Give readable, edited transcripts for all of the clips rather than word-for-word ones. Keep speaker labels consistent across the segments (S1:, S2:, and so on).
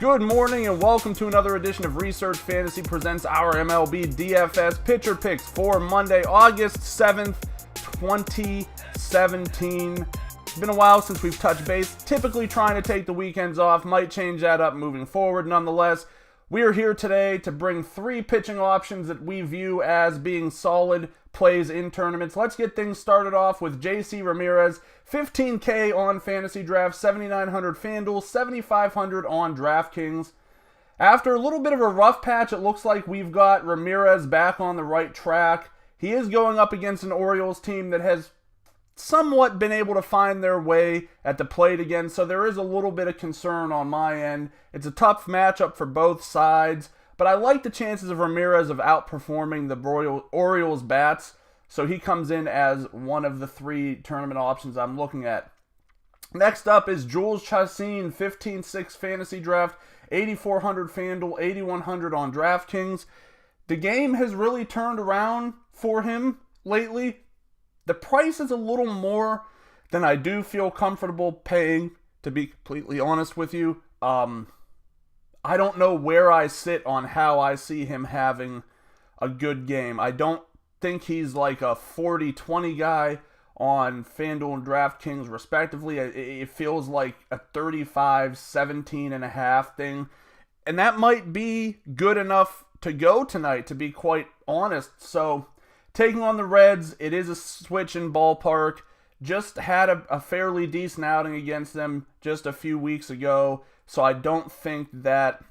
S1: Good morning and welcome to another edition of Research Fantasy presents our MLB DFS pitcher picks for Monday, August 7th, 2017. It's been a while since we've touched base, typically trying to take the weekends off, might change that up moving forward. Nonetheless, we are here today to bring three pitching options that we view as being solid plays in tournaments. Let's get things started off with JC Ramirez, $15K on Fantasy Draft, $7,900 FanDuel, $7,500 on DraftKings. After a little bit of a rough patch, it looks like we've got Ramirez back on the right track. He is going up against an Orioles team that has somewhat been able to find their way at the plate again, so there is a little bit of concern on my end. It's a tough matchup for both sides, but I like the chances of Ramirez of outperforming the Orioles bats, so he comes in as one of the three tournament options I'm looking at. Next up is Jhoulys Chacin, 15-6 Fantasy Draft, $8,400 FanDuel, $8,100 on DraftKings. The game has really turned around for him lately. The price is a little more than I do feel comfortable paying, to be completely honest with you. I don't know where I sit on how I see him having a good game. I don't think he's like a 40-20 guy on FanDuel and DraftKings respectively. It feels like a 35-17.5 thing. And that might be good enough to go tonight, to be quite honest. So taking on the Reds, it is a switch in ballpark. Just had a fairly decent outing against them just a few weeks ago, so I don't think that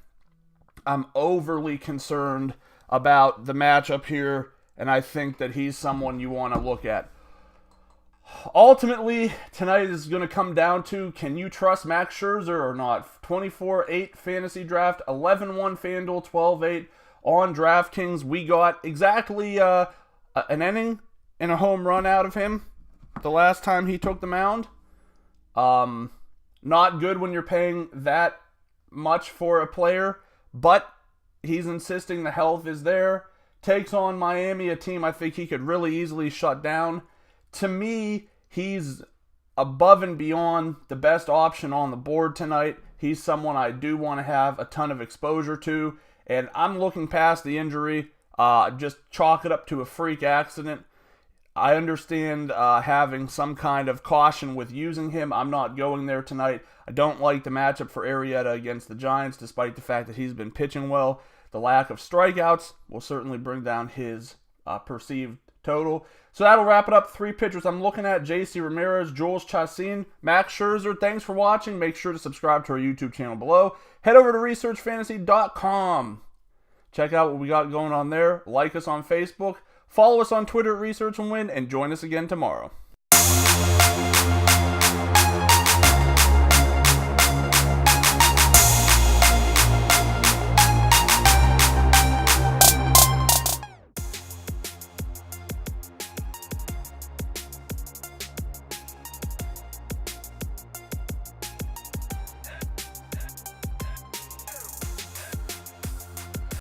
S1: I'm overly concerned about the matchup here, and I think that he's someone you want to look at. Ultimately, tonight is going to come down to, can you trust Max Scherzer or not? 24-8 Fantasy Draft, 11-1 FanDuel, 12-8 on DraftKings. We got exactly an inning and a home run out of him the last time he took the mound. Not good when you're paying that much for a player, but he's insisting the health is there. Takes on Miami, a team I think he could really easily shut down. To me, he's above and beyond the best option on the board tonight. He's someone I do want to have a ton of exposure to, and I'm looking past the injury. Just chalk it up to a freak accident. I understand having some kind of caution with using him. I'm not going there tonight. I don't like the matchup for Arrieta against the Giants, despite the fact that he's been pitching well. The lack of strikeouts will certainly bring down his perceived total. So that'll wrap it up. Three pitchers I'm looking at: JC Ramirez, Jhoulys Chacin, Max Scherzer. Thanks for watching. Make sure to subscribe to our YouTube channel below. Head over to researchfantasy.com. Check out what we got going on there. Like us on Facebook. Follow us on Twitter at Research and Win, and join us again tomorrow.